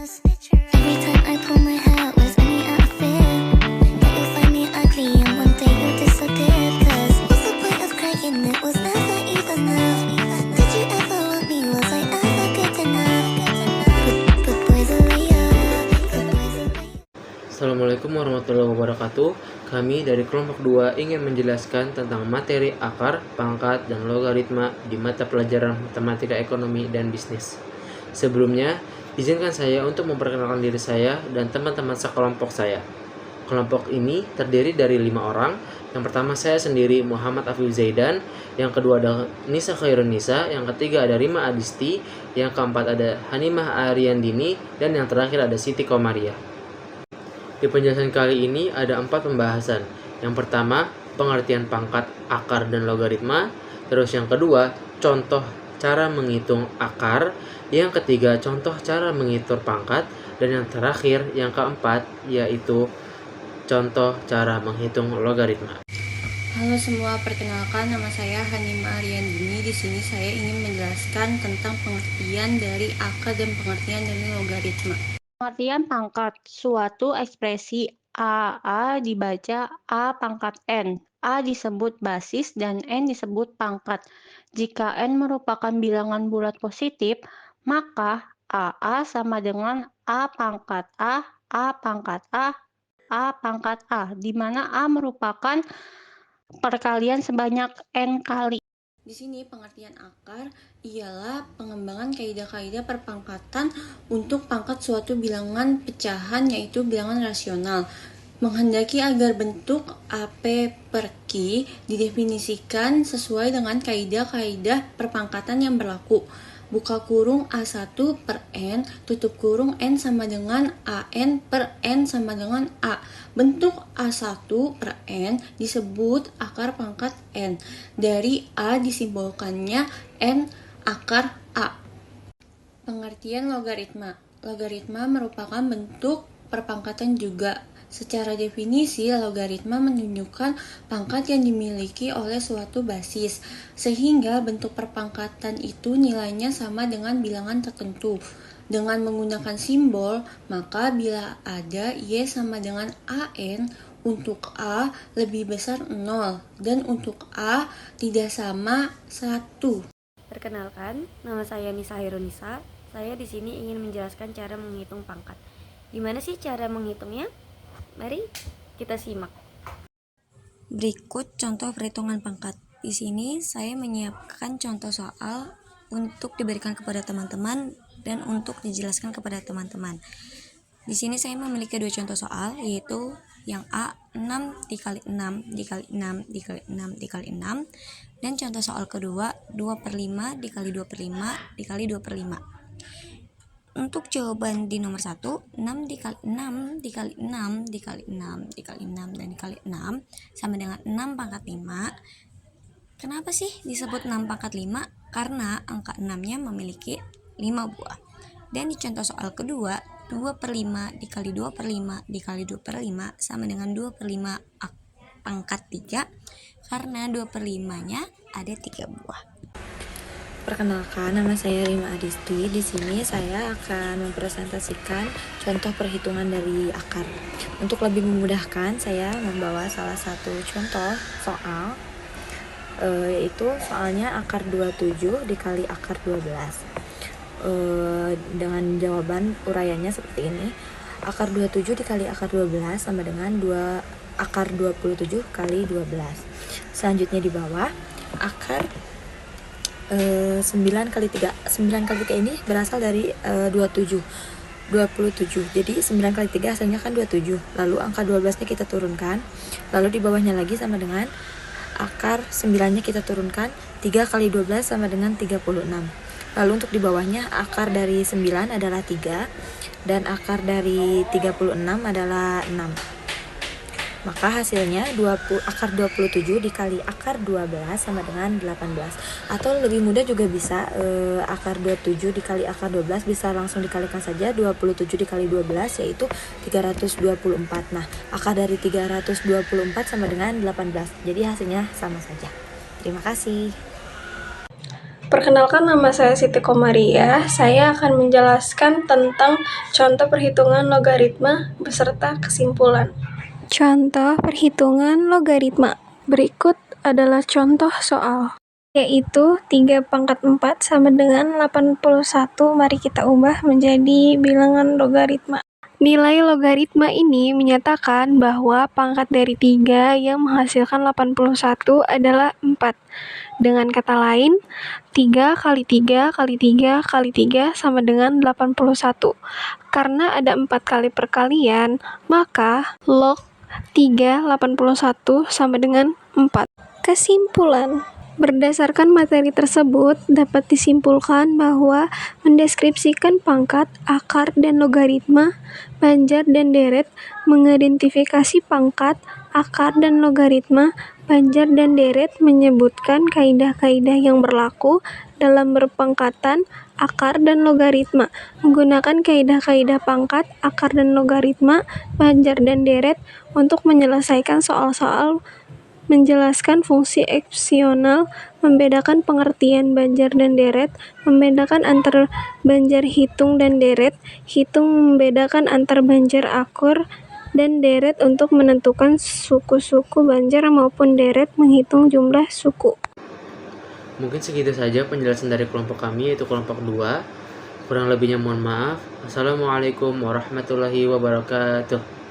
Every time I pull my hair out, was only out of fear that you'll find me ugly and one day you'll disappear. Cause what's the point of crying? It was never even enough. Did you ever want me? Was I ever good enough? But boys are layup. Assalamualaikum warahmatullahi wabarakatuh. Kami dari kelompok 2 ingin menjelaskan tentang materi akar, pangkat, dan logaritma di mata pelajaran matematika ekonomi dan bisnis. Sebelumnya, izinkan saya untuk memperkenalkan diri saya dan teman-teman sekelompok saya. Kelompok ini terdiri dari 5 orang. Yang pertama saya sendiri, Muhammad Afif Zaidan. Yang kedua ada Nisa Khairun Nisa. Yang ketiga ada Rima Adisti. Yang keempat ada Hanimah Ariandini. Dan yang terakhir ada Siti Komaria. Di penjelasan kali ini ada 4 pembahasan. Yang pertama, pengertian pangkat, akar, dan logaritma. Terus yang kedua, contoh cara menghitung akar. Yang ketiga, contoh cara menghitung pangkat. Dan yang terakhir, yang keempat, yaitu contoh cara menghitung logaritma. Halo semua, perkenalkan nama saya Hanimah Ariandini. Di sini saya ingin menjelaskan tentang pengertian dari akar dan pengertian dari logaritma. Pengertian pangkat, suatu ekspresi A dibaca A pangkat N. A disebut basis dan N disebut pangkat. Jika N merupakan bilangan bulat positif, maka AA sama dengan A pangkat A pangkat A pangkat A, di mana A merupakan perkalian sebanyak N kali. Di sini pengertian akar ialah pengembangan kaidah-kaidah perpangkatan untuk pangkat suatu bilangan pecahan, yaitu bilangan rasional. Menghendaki agar bentuk AP per Q didefinisikan sesuai dengan kaidah-kaidah perpangkatan yang berlaku. Buka kurung A1 per N, tutup kurung N sama dengan AN per N sama dengan A. Bentuk A1 per N disebut akar pangkat N. Dari A disimbolkannya N akar A. Pengertian logaritma. Logaritma merupakan bentuk perpangkatan juga. Secara definisi, logaritma menunjukkan pangkat yang dimiliki oleh suatu basis, sehingga bentuk perpangkatan itu nilainya sama dengan bilangan tertentu. Dengan menggunakan simbol, maka bila ada Y sama dengan AN, untuk A lebih besar 0, dan untuk A tidak sama 1. Perkenalkan, nama saya Nisa Khairun Nisa. Saya di sini ingin menjelaskan cara menghitung pangkat. Gimana sih cara menghitungnya? Mari kita simak. Berikut contoh perhitungan pangkat. Di sini saya menyiapkan contoh soal untuk diberikan kepada teman-teman dan untuk dijelaskan kepada teman-teman. Di sini saya memiliki 2 contoh soal, yaitu yang A 6 dikali 6 dikali 6 dikali 6 dikali 6, dan contoh soal kedua 2/5 dikali 2/5 dikali 2/5. Untuk jawaban di nomor 1, 6 dikali 6 dikali 6 dikali 6 dikali 6 dan dikali 6 sama dengan 6 pangkat 5. Kenapa sih disebut 6 pangkat 5? Karena angka 6-nya memiliki 5 buah. Dan di contoh soal kedua, 2/5 dikali 2/5 dikali 2/5 sama dengan 2/5 pangkat 3, karena 2/5-nya ada 3 buah. Perkenalkan, nama saya Rima Adisti. Di sini saya akan mempresentasikan contoh perhitungan dari akar. Untuk lebih memudahkan, saya membawa salah satu contoh soal, yaitu soalnya akar 27 dikali akar 12. Dengan jawaban uraiannya seperti ini. Akar 27 dikali akar 12 sama dengan akar 27 kali 12. Selanjutnya di bawah, akar 9 kali 3 ini berasal dari 27. Jadi 9 kali 3 hasilnya kan 27. Lalu angka 12-nya kita turunkan. Lalu di bawahnya lagi sama dengan akar 9-nya kita turunkan. 3 kali 12 sama dengan 36. Lalu untuk di bawahnya akar dari 9 adalah 3 dan akar dari 36 adalah 6. Maka hasilnya akar 27 dikali akar 12 sama dengan 18. Atau lebih mudah juga bisa, akar 27 dikali akar 12 bisa langsung dikalikan saja. 27 dikali 12 yaitu 324. Nah, akar dari 324 sama dengan 18. Jadi hasilnya sama saja. Terima kasih. Perkenalkan, nama saya Siti Komariah. Saya akan menjelaskan tentang contoh perhitungan logaritma beserta kesimpulan. Contoh perhitungan logaritma. Berikut adalah contoh soal, yaitu 3 pangkat 4 sama dengan 81. Mari kita ubah menjadi bilangan logaritma. Nilai logaritma ini menyatakan bahwa pangkat dari 3 yang menghasilkan 81 adalah 4. Dengan kata lain, 3 kali 3 kali 3 kali 3 sama dengan 81. Karena ada 4 kali perkalian, maka log 381 sama dengan 4. Kesimpulan. Berdasarkan materi tersebut, dapat disimpulkan bahwa mendeskripsikan pangkat, akar, dan logaritma, banjar dan deret, mengidentifikasi pangkat, akar, dan logaritma, banjar dan deret menyebutkan kaidah-kaidah yang berlaku dalam berpangkatan, akar, dan logaritma, menggunakan kaidah-kaidah pangkat, akar, dan logaritma, banjar, dan deret untuk menyelesaikan soal-soal, menjelaskan fungsi eksional, membedakan pengertian banjar dan deret, membedakan antar banjar hitung dan deret, hitung membedakan antar banjar akur dan deret untuk menentukan suku-suku banjar maupun deret menghitung jumlah suku. Mungkin segitu saja penjelasan dari kelompok kami, yaitu kelompok 2. Kurang lebihnya mohon maaf. Assalamualaikum warahmatullahi wabarakatuh.